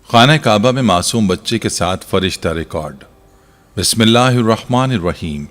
خانہ کعبہ میں معصوم بچے کے ساتھ فرشتہ ریکارڈ۔ بسم اللہ الرحمن الرحیم۔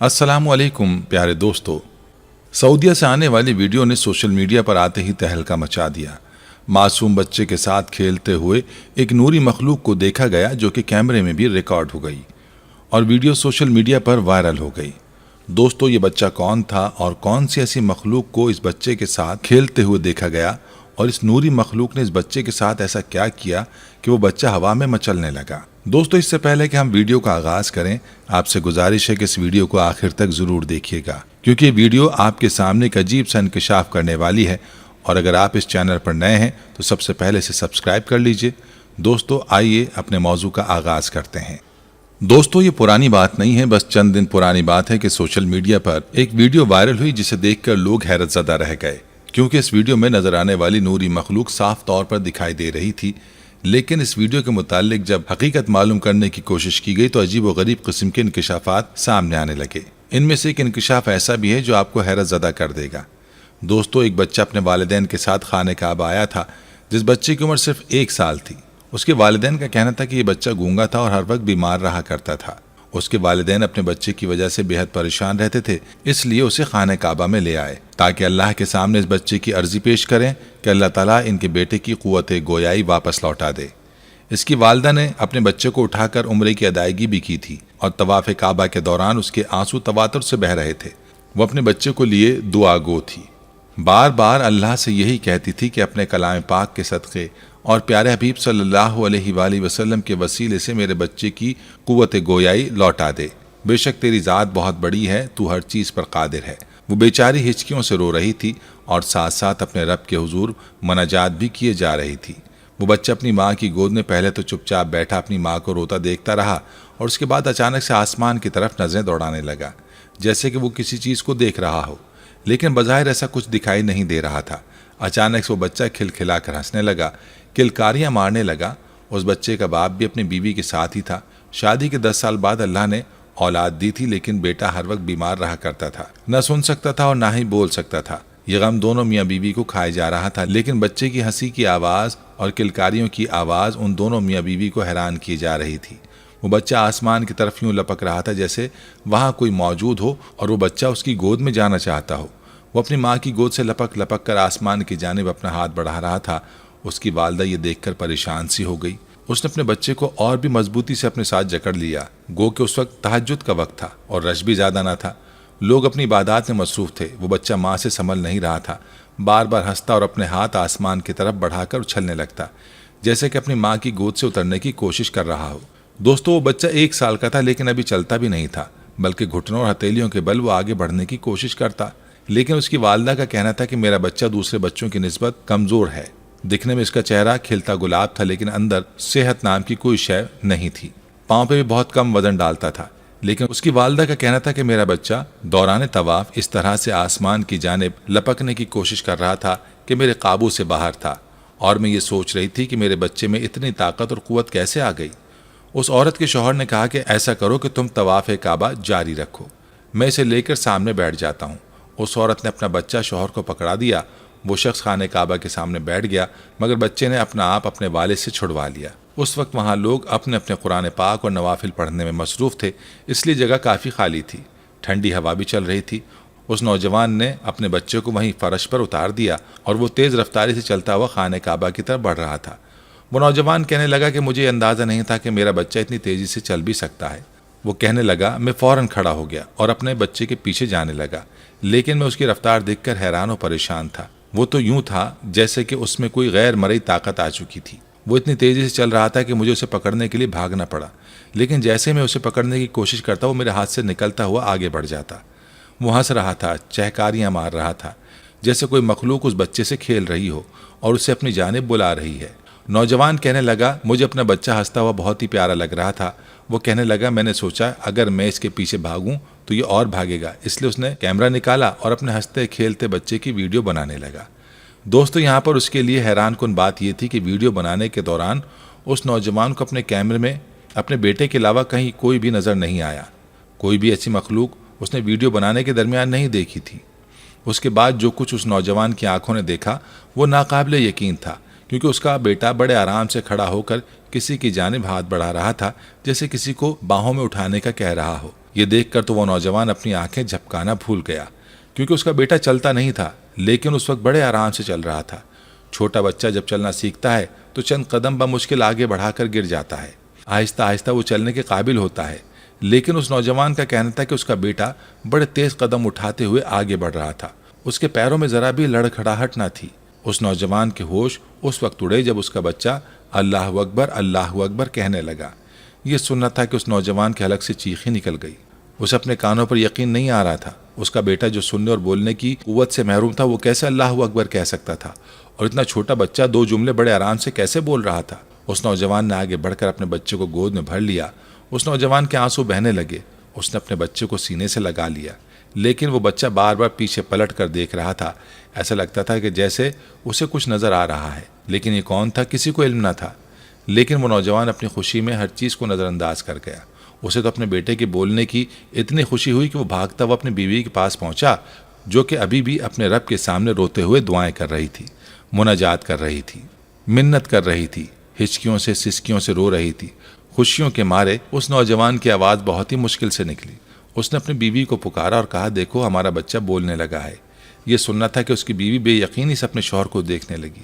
السلام علیکم پیارے دوستو۔ سعودیہ سے آنے والی ویڈیو نے سوشل میڈیا پر آتے ہی تہلکہ مچا دیا۔ معصوم بچے کے ساتھ کھیلتے ہوئے ایک نوری مخلوق کو دیکھا گیا جو کہ کیمرے میں بھی ریکارڈ ہو گئی اور ویڈیو سوشل میڈیا پر وائرل ہو گئی۔ دوستو، یہ بچہ کون تھا اور کون سی ایسی مخلوق کو اس بچے کے ساتھ کھیلتے ہوئے دیکھا گیا اور اس نوری مخلوق نے اس بچے کے ساتھ ایسا کیا کیا کہ وہ بچہ ہوا میں مچلنے لگا؟ دوستو، اس سے پہلے کہ ہم ویڈیو کا آغاز کریں، آپ سے گزارش ہے کہ اس ویڈیو کو آخر تک ضرور دیکھیے گا، کیونکہ یہ ویڈیو آپ کے سامنے ایک عجیب سا انکشاف کرنے والی ہے۔ اور اگر آپ اس چینل پر نئے ہیں تو سب سے پہلے اسے سبسکرائب کر لیجئے۔ دوستو، آئیے اپنے موضوع کا آغاز کرتے ہیں۔ دوستو، یہ پرانی بات نہیں ہے، بس چند دن پرانی بات ہے کہ سوشل میڈیا پر ایک ویڈیو وائرل ہوئی جسے دیکھ کر لوگ حیرت زدہ رہ گئے، کیونکہ اس ویڈیو میں نظر آنے والی نوری مخلوق صاف طور پر دکھائی دے رہی تھی۔ لیکن اس ویڈیو کے متعلق جب حقیقت معلوم کرنے کی کوشش کی گئی تو عجیب و غریب قسم کے انکشافات سامنے آنے لگے۔ ان میں سے ایک انکشاف ایسا بھی ہے جو آپ کو حیرت زدہ کر دے گا۔ دوستو، ایک بچہ اپنے والدین کے ساتھ خانہ کعبہ آیا تھا، جس بچے کی عمر صرف 1 سال تھی۔ اس کے والدین کا کہنا تھا کہ یہ بچہ گونگا تھا اور ہر وقت بیمار رہا کرتا تھا۔ اس کے والدین اپنے بچے کی وجہ سے بے حد پریشان رہتے تھے، اس لیے اسے خانہ کعبہ میں لے آئے تاکہ اللہ کے سامنے اس بچے کی عرضی پیش کریں کہ اللہ تعالیٰ ان کے بیٹے کی قوت گویائی واپس لوٹا دے۔ اس کی والدہ نے اپنے بچے کو اٹھا کر عمرے کی ادائیگی بھی کی تھی اور طواف کعبہ کے دوران اس کے آنسو تواتر سے بہہ رہے تھے۔ وہ اپنے بچے کو لیے دعا گو تھی، بار بار اللہ سے یہی کہتی تھی کہ اپنے کلام پاک کے صدقے اور پیارے حبیب صلی اللہ علیہ وآلہ وسلم کے وسیلے سے میرے بچے کی قوت گویائی لوٹا دے۔ بے شک تیری ذات بہت بڑی ہے، تو ہر چیز پر قادر ہے۔ وہ بیچاری ہچکیوں سے رو رہی تھی اور ساتھ ساتھ اپنے رب کے حضور مناجات بھی کیے جا رہی تھی۔ وہ بچہ اپنی ماں کی گود میں پہلے تو چپ چاپ بیٹھا اپنی ماں کو روتا دیکھتا رہا اور اس کے بعد اچانک سے آسمان کی طرف نظریں دوڑانے لگا، جیسے کہ وہ کسی چیز کو دیکھ رہا ہو، لیکن بظاہر ایسا کچھ دکھائی نہیں دے رہا تھا۔ اچانک سے وہ بچہ کھلکھلا کر ہنسنے لگا، کلکاریاں مارنے لگا۔ اس بچے کا باپ بھی اپنی بیوی کے ساتھ ہی تھا۔ شادی کے 10 سال بعد اللہ نے اولاد دی تھی، لیکن بیٹا ہر وقت بیمار رہا کرتا تھا، نہ سن سکتا تھا اور نہ ہی بول سکتا تھا۔ یہ غم دونوں میاں بیوی کو کھائے جا رہا تھا، لیکن بچے کی ہنسی کی آواز اور کلکاریوں کی آواز ان دونوں میاں بیوی کو حیران کی جا رہی تھی۔ وہ بچہ آسمان کی طرف یوں لپک رہا تھا جیسے وہاں کوئی موجود ہو اور وہ بچہ اس کی گود میں جانا چاہتا ہو۔ وہ اپنی ماں کی گود سے لپک لپک کر آسمان کی جانب اپنا ہاتھ بڑھا رہا تھا۔ اس کی والدہ یہ دیکھ کر پریشان سی ہو گئی۔ اس نے اپنے بچے کو اور بھی مضبوطی سے اپنے ساتھ جکڑ لیا، گو کہ اس وقت تہجد کا وقت تھا اور رش بھی زیادہ نہ تھا۔ لوگ اپنی عبادات میں مصروف تھے۔ وہ بچہ ماں سے سنبھل نہیں رہا تھا، بار بار ہنستا اور اپنے ہاتھ آسمان کی طرف بڑھا کر اچھلنے لگتا، جیسے کہ اپنی ماں کی گود سے اترنے کی کوشش کر رہا ہو۔ دوستو، وہ بچہ 1 سال کا تھا، لیکن ابھی چلتا بھی نہیں تھا، بلکہ گھٹنوں اور ہتھیلیوں کے بل وہ آگے بڑھنے کی کوشش کرتا۔ لیکن اس کی والدہ کا کہنا تھا کہ میرا بچہ دوسرے بچوں کی نسبت کمزور ہے۔ دکھنے میں اس کا چہرہ کھلتا گلاب تھا، لیکن اندر صحت نام کی کوئی شے نہیں تھی۔ پاؤں پہ بھی بہت کم وزن ڈالتا تھا۔ لیکن اس کی والدہ کا کہنا تھا کہ میرا بچہ دوران طواف اس طرح سے آسمان کی جانب لپکنے کی کوشش کر رہا تھا کہ میرے قابو سے باہر تھا، اور میں یہ سوچ رہی تھی کہ میرے بچے میں اتنی طاقت اور قوت کیسے آ گئی۔ اس عورت کے شوہر نے کہا کہ ایسا کرو کہ تم طواف کعبہ جاری رکھو، میں اسے لے کر سامنے بیٹھ جاتا ہوں۔ اس عورت نے اپنا بچہ شوہر کو پکڑا دیا۔ وہ شخص خانہ کعبہ کے سامنے بیٹھ گیا، مگر بچے نے اپنا آپ اپنے والد سے چھڑوا لیا۔ اس وقت وہاں لوگ اپنے اپنے قرآن پاک اور نوافل پڑھنے میں مصروف تھے، اس لیے جگہ کافی خالی تھی۔ ٹھنڈی ہوا بھی چل رہی تھی۔ اس نوجوان نے اپنے بچے کو وہیں فرش پر اتار دیا اور وہ تیز رفتاری سے چلتا ہوا خانہ کعبہ کی طرف بڑھ رہا تھا۔ وہ نوجوان کہنے لگا کہ مجھے اندازہ نہیں تھا کہ میرا بچہ اتنی تیزی سے چل بھی سکتا ہے۔ وہ کہنے لگا، میں فوراً کھڑا ہو گیا اور اپنے بچے کے پیچھے جانے لگا، لیکن میں اس کی رفتار دیکھ کر حیران و پریشان تھا۔ وہ تو یوں تھا جیسے کہ اس میں کوئی غیر مرئی طاقت آ چکی تھی۔ وہ اتنی تیزی سے چل رہا تھا کہ مجھے اسے پکڑنے کے لیے بھاگنا پڑا، لیکن جیسے میں اسے پکڑنے کی کوشش کرتا وہ میرے ہاتھ سے نکلتا ہوا آگے بڑھ جاتا۔ وہ ہنس رہا تھا، چہکاریاں مار رہا تھا، جیسے کوئی مخلوق اس بچے سے کھیل رہی ہو اور اسے اپنی جانب بلا رہی ہے۔ نوجوان کہنے لگا، مجھے اپنا بچہ ہنستا ہوا بہت ہی پیارا لگ رہا تھا۔ وہ کہنے لگا، میں نے سوچا اگر میں اس کے پیچھے بھاگوں تو یہ اور بھاگے گا، اس لیے اس نے کیمرہ نکالا اور اپنے ہنستے کھیلتے بچے کی ویڈیو بنانے لگا۔ دوستو، یہاں پر اس کے لیے حیران کن بات یہ تھی کہ ویڈیو بنانے کے دوران اس نوجوان کو اپنے کیمرے میں اپنے بیٹے کے علاوہ کہیں کوئی بھی نظر نہیں آیا۔ کوئی بھی ایسی مخلوق اس نے ویڈیو بنانے کے درمیان نہیں دیکھی تھی۔ اس کے بعد جو کچھ اس نوجوان کی آنکھوں نے دیکھا وہ ناقابل یقین تھا، کیونکہ اس کا بیٹا بڑے آرام سے کھڑا ہو کر کسی کی جانب ہاتھ بڑھا رہا تھا، جیسے کسی کو باہوں میں اٹھانے کا کہہ رہا ہو۔ یہ دیکھ کر تو وہ نوجوان اپنی آنکھیں جھپکانا بھول گیا، کیونکہ اس کا بیٹا چلتا نہیں تھا، لیکن اس وقت بڑے آرام سے چل رہا تھا۔ چھوٹا بچہ جب چلنا سیکھتا ہے تو چند قدم بمشکل آگے بڑھا کر گر جاتا ہے، آہستہ آہستہ وہ چلنے کے قابل ہوتا ہے۔ لیکن اس نوجوان کا کہنا تھا کہ اس کا بیٹا بڑے تیز قدم اٹھاتے ہوئے آگے بڑھ رہا تھا، اس کے پیروں میں ذرا بھی لڑکھڑاہٹ نہ تھی۔ اس نوجوان کے ہوش اس وقت اڑے جب اس کا بچہ اللہ اکبر کہنے لگا۔ یہ سننا تھا کہ اس نوجوان کے حلق سے چیخ ہی نکل گئی۔ اسے اپنے کانوں پر یقین نہیں آ رہا تھا، اس کا بیٹا جو سننے اور بولنے کی قوت سے محروم تھا وہ کیسے اللہ اکبر کہہ سکتا تھا، اور اتنا چھوٹا بچہ 2 جملے بڑے آرام سے کیسے بول رہا تھا۔ اس نوجوان نے آگے بڑھ کر اپنے بچے کو گود میں بھر لیا۔ اس نوجوان کے آنسو بہنے لگے، اس نے اپنے بچے کو سینے سے لگا لیا، لیکن وہ بچہ بار بار پیچھے پلٹ کر دیکھ رہا تھا۔ ایسا لگتا تھا کہ جیسے اسے کچھ نظر آ رہا ہے، لیکن یہ کون تھا کسی کو علم نہ تھا۔ لیکن وہ نوجوان اپنی خوشی میں ہر چیز کو نظر انداز کر گیا۔ اسے تو اپنے بیٹے کے بولنے کی اتنی خوشی ہوئی کہ وہ بھاگتا ہوا اپنی بیوی کے پاس پہنچا، جو کہ ابھی بھی اپنے رب کے سامنے روتے ہوئے دعائیں کر رہی تھی، مناجات کر رہی تھی، منت کر رہی تھی، ہچکیوں سے سسکیوں سے رو رہی تھی۔ خوشیوں کے مارے اس نوجوان کی آواز بہت ہی مشکل سے نکلی۔ اس نے اپنی بیوی کو پکارا اور کہا، دیکھو ہمارا بچہ بولنے لگا ہے۔ یہ سننا تھا کہ اس کی بیوی بے یقینی سے اپنے شوہر کو دیکھنے لگی،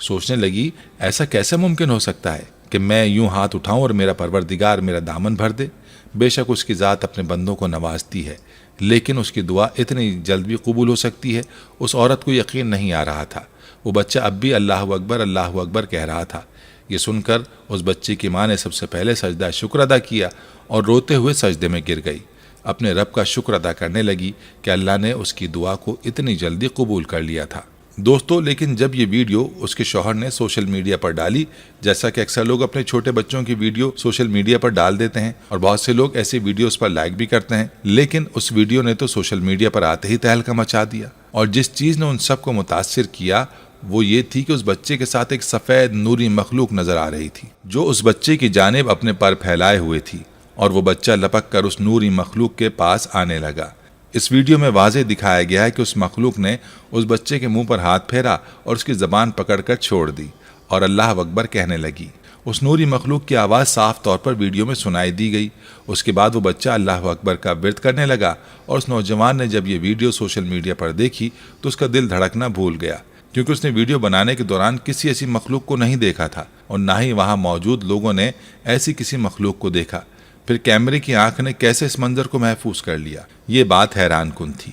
سوچنے لگی ایسا کیسے ممکن ہو سکتا ہے کہ میں یوں ہاتھ اٹھاؤں اور میرا پروردگار میرا دامن بھر دے۔ بے شک اس کی ذات اپنے بندوں کو نوازتی ہے، لیکن اس کی دعا اتنی جلد بھی قبول ہو سکتی ہے؟ اس عورت کو یقین نہیں آ رہا تھا۔ وہ بچہ اب بھی اللہ اکبر کہہ رہا تھا۔ یہ سن کر اس بچے کی ماں نے سب سے پہلے سجدہ شکر ادا کیا اور روتے ہوئے سجدے میں گر گئی، اپنے رب کا شکر ادا کرنے لگی کہ اللہ نے اس کی دعا کو اتنی جلدی قبول کر لیا تھا۔ دوستو، لیکن جب یہ ویڈیو اس کے شوہر نے سوشل میڈیا پر ڈالی، جیسا کہ اکثر لوگ اپنے چھوٹے بچوں کی ویڈیو سوشل میڈیا پر ڈال دیتے ہیں اور بہت سے لوگ ایسی ویڈیوز پر لائک بھی کرتے ہیں، لیکن اس ویڈیو نے تو سوشل میڈیا پر آتے ہی تہلکہ مچا دیا۔ اور جس چیز نے ان سب کو متاثر کیا وہ یہ تھی کہ اس بچے کے ساتھ ایک سفید نوری مخلوق نظر آ رہی تھی، جو اس بچے کی جانب اپنے پر پھیلائے ہوئے تھی، اور وہ بچہ لپک کر اس نوری مخلوق کے پاس آنے لگا۔ اس ویڈیو میں واضح دکھایا گیا ہے کہ اس مخلوق نے اس بچے کے منہ پر ہاتھ پھیرا اور اس کی زبان پکڑ کر چھوڑ دی اور اللہ اکبر کہنے لگی۔ اس نوری مخلوق کی آواز صاف طور پر ویڈیو میں سنائی دی گئی۔ اس کے بعد وہ بچہ اللہ اکبر کا ورد کرنے لگا، اور اس نوجوان نے جب یہ ویڈیو سوشل میڈیا پر دیکھی تو اس کا دل دھڑکنا بھول گیا، کیونکہ اس نے ویڈیو بنانے کے دوران کسی ایسی مخلوق کو نہیں دیکھا تھا، اور نہ ہی وہاں موجود لوگوں نے ایسی کسی مخلوق کو دیکھا۔ پھر کیمرے کی آنکھ نے کیسے اس منظر کو محفوظ کر لیا؟ یہ بات حیران کن تھی۔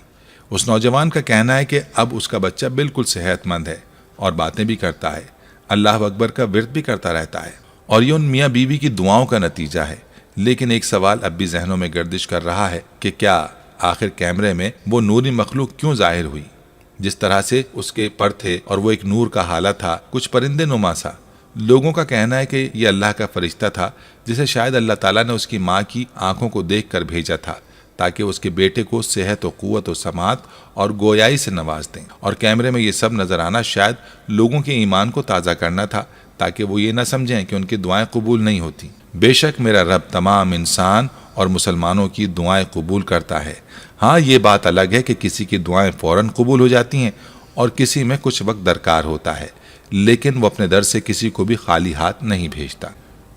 اس نوجوان کا کہنا ہے کہ اب اس کا بچہ بالکل صحت مند ہے اور باتیں بھی کرتا ہے، اللہ اکبر کا ورد بھی کرتا رہتا ہے، اور یہ ان میاں بیوی کی دعاؤں کا نتیجہ ہے۔ لیکن ایک سوال اب بھی ذہنوں میں گردش کر رہا ہے کہ کیا آخر کیمرے میں وہ نوری مخلوق کیوں ظاہر ہوئی؟ جس طرح سے اس کے پر تھے اور وہ ایک نور کا حالہ تھا، کچھ پرندے نما سا۔ لوگوں کا کہنا ہے کہ یہ اللہ کا فرشتہ تھا، جسے شاید اللہ تعالیٰ نے اس کی ماں کی آنکھوں کو دیکھ کر بھیجا تھا تاکہ اس کے بیٹے کو صحت و قوت و سماعت اور گویائی سے نواز دیں، اور کیمرے میں یہ سب نظر آنا شاید لوگوں کے ایمان کو تازہ کرنا تھا تاکہ وہ یہ نہ سمجھیں کہ ان کی دعائیں قبول نہیں ہوتی۔ بے شک میرا رب تمام انسان اور مسلمانوں کی دعائیں قبول کرتا ہے۔ ہاں، یہ بات الگ ہے کہ کسی کی دعائیں فوراً قبول ہو جاتی ہیں اور کسی میں کچھ وقت درکار ہوتا ہے، لیکن وہ اپنے در سے کسی کو بھی خالی ہاتھ نہیں بھیجتا۔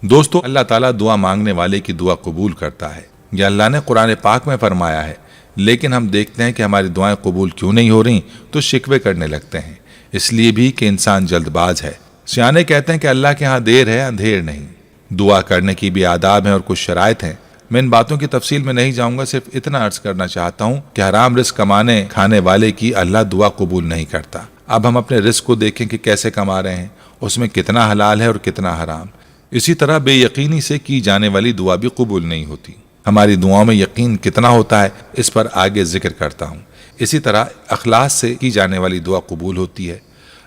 دوستو، اللہ تعالیٰ دعا مانگنے والے کی دعا قبول کرتا ہے، یہ اللہ نے قرآن پاک میں فرمایا ہے، لیکن ہم دیکھتے ہیں کہ ہماری دعائیں قبول کیوں نہیں ہو رہی تو شکوے کرنے لگتے ہیں، اس لیے بھی کہ انسان جلد باز ہے۔ سیانے کہتے ہیں کہ اللہ کے ہاں دیر ہے اندھیر نہیں۔ دعا کرنے کی بھی آداب ہیں اور کچھ شرائط ہیں، میں ان باتوں کی تفصیل میں نہیں جاؤں گا، صرف اتنا عرض کرنا چاہتا ہوں کہ حرام رزق کمانے کھانے والے کی اللہ دعا قبول نہیں کرتا۔ اب ہم اپنے رزق کو دیکھیں کہ کیسے کما رہے ہیں، اس میں کتنا حلال ہے اور کتنا حرام۔ اسی طرح بے یقینی سے کی جانے والی دعا بھی قبول نہیں ہوتی۔ ہماری دعاؤں میں یقین کتنا ہوتا ہے، اس پر آگے ذکر کرتا ہوں۔ اسی طرح اخلاص سے کی جانے والی دعا قبول ہوتی ہے۔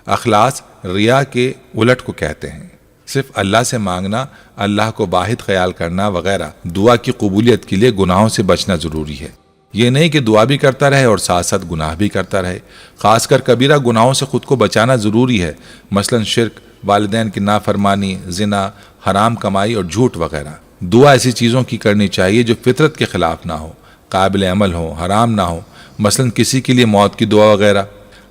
اخلاص ریا کے الٹ کو کہتے ہیں، صرف اللہ سے مانگنا، اللہ کو واحد خیال کرنا وغیرہ۔ دعا کی قبولیت کے لیے گناہوں سے بچنا ضروری ہے، یہ نہیں کہ دعا بھی کرتا رہے اور ساتھ ساتھ گناہ بھی کرتا رہے۔ خاص کر کبیرہ گناہوں سے خود کو بچانا ضروری ہے، مثلا شرک، والدین کی نافرمانی، زنا، حرام کمائی اور جھوٹ وغیرہ۔ دعا ایسی چیزوں کی کرنی چاہیے جو فطرت کے خلاف نہ ہو، قابل عمل ہو، حرام نہ ہو، مثلا کسی کے لیے موت کی دعا وغیرہ۔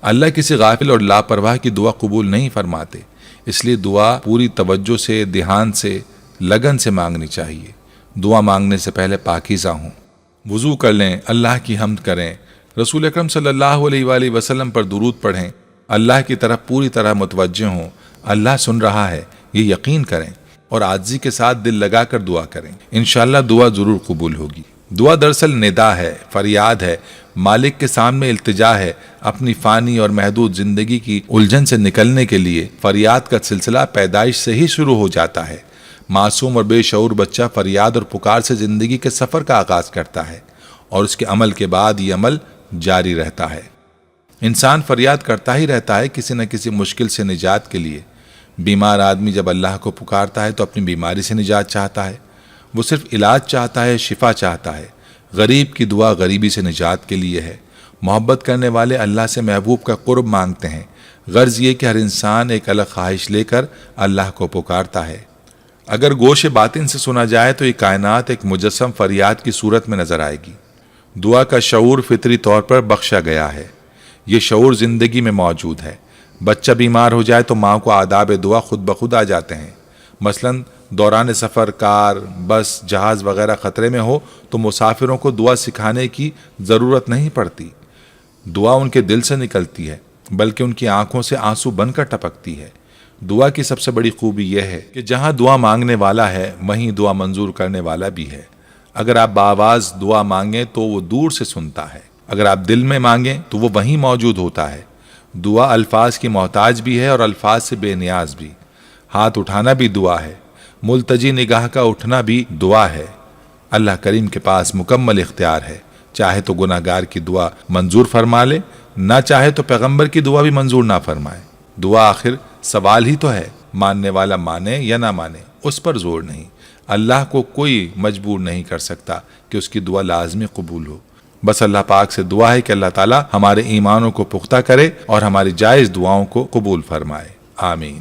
اللہ کسی غافل اور لاپرواہ کی دعا قبول نہیں فرماتے، اس لیے دعا پوری توجہ سے، دھیان سے، لگن سے مانگنی چاہیے۔ دعا مانگنے سے پہلے پاکیزہ ہوں، وضو کر لیں، اللہ کی حمد کریں، رسول اکرم صلی اللہ علیہ وآلہ وسلم پر درود پڑھیں، اللہ کی طرف پوری طرح متوجہ ہوں، اللہ سن رہا ہے یہ یقین کریں، اور عاجزی کے ساتھ دل لگا کر دعا کریں، انشاءاللہ دعا ضرور قبول ہوگی۔ دعا دراصل ندا ہے، فریاد ہے، مالک کے سامنے التجا ہے۔ اپنی فانی اور محدود زندگی کی الجھن سے نکلنے کے لیے فریاد کا سلسلہ پیدائش سے ہی شروع ہو جاتا ہے۔ معصوم اور بے شعور بچہ فریاد اور پکار سے زندگی کے سفر کا آغاز کرتا ہے، اور اس کے عمل کے بعد یہ عمل جاری رہتا ہے۔ انسان فریاد کرتا ہی رہتا ہے کسی نہ کسی مشکل سے نجات کے لیے۔ بیمار آدمی جب اللہ کو پکارتا ہے تو اپنی بیماری سے نجات چاہتا ہے، وہ صرف علاج چاہتا ہے، شفا چاہتا ہے۔ غریب کی دعا غریبی سے نجات کے لیے ہے۔ محبت کرنے والے اللہ سے محبوب کا قرب مانگتے ہیں۔ غرض یہ کہ ہر انسان ایک الگ خواہش لے کر اللہ کو پکارتا ہے۔ اگر گوش باطن سے سنا جائے تو یہ کائنات ایک مجسم فریاد کی صورت میں نظر آئے گی۔ دعا کا شعور فطری طور پر بخشا گیا ہے، یہ شعور زندگی میں موجود ہے۔ بچہ بیمار ہو جائے تو ماں کو آداب دعا خود بخود آ جاتے ہیں۔ مثلاً دوران سفر کار، بس، جہاز وغیرہ خطرے میں ہو تو مسافروں کو دعا سکھانے کی ضرورت نہیں پڑتی۔ دعا ان کے دل سے نکلتی ہے، بلکہ ان کی آنکھوں سے آنسو بن کر ٹپکتی ہے۔ دعا کی سب سے بڑی خوبی یہ ہے کہ جہاں دعا مانگنے والا ہے وہیں دعا منظور کرنے والا بھی ہے۔ اگر آپ بآواز دعا مانگیں تو وہ دور سے سنتا ہے، اگر آپ دل میں مانگیں تو وہ وہیں موجود ہوتا ہے۔ دعا الفاظ کی محتاج بھی ہے اور الفاظ سے بے نیاز بھی۔ ہاتھ اٹھانا بھی دعا ہے، ملتجی نگاہ کا اٹھنا بھی دعا ہے۔ اللہ کریم کے پاس مکمل اختیار ہے، چاہے تو گناہ گار کی دعا منظور فرما لے، نہ چاہے تو پیغمبر کی دعا بھی منظور نہ فرمائے۔ دعا آخر سوال ہی تو ہے، ماننے والا مانے یا نہ مانے اس پر زور نہیں۔ اللہ کو کوئی مجبور نہیں کر سکتا کہ اس کی دعا لازمی قبول ہو۔ بس اللہ پاک سے دعا ہے کہ اللہ تعالی ہمارے ایمانوں کو پختہ کرے اور ہماری جائز دعاؤں کو قبول فرمائے، آمین۔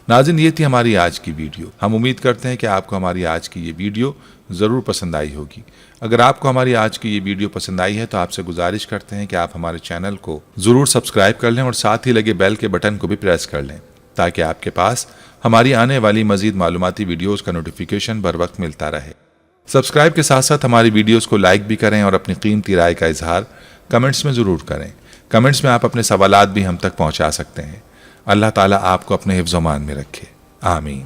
ناظرین، یہ تھی ہماری آج کی ویڈیو۔ ہم امید کرتے ہیں کہ آپ کو ہماری آج کی یہ ویڈیو ضرور پسند آئی ہوگی۔ اگر آپ کو ہماری آج کی یہ ویڈیو پسند آئی ہے تو آپ سے گزارش کرتے ہیں کہ آپ ہمارے چینل کو ضرور سبسکرائب کر لیں اور ساتھ ہی لگے بیل کے بٹن کو بھی پریس کر لیں، تاکہ آپ کے پاس ہماری آنے والی مزید معلوماتی ویڈیوز کا نوٹیفیکیشن بر وقت ملتا رہے۔ سبسکرائب کے ساتھ ساتھ ہماری ویڈیوز کو لائک بھی کریں اور اپنی قیمتی رائے کا اظہار کمنٹس میں ضرور کریں۔ کمنٹس میں آپ اپنے سوالات بھی ہم تک پہنچا سکتے ہیں۔ اللہ تعالیٰ آپ کو اپنے حفظ و امان میں رکھے، آمین۔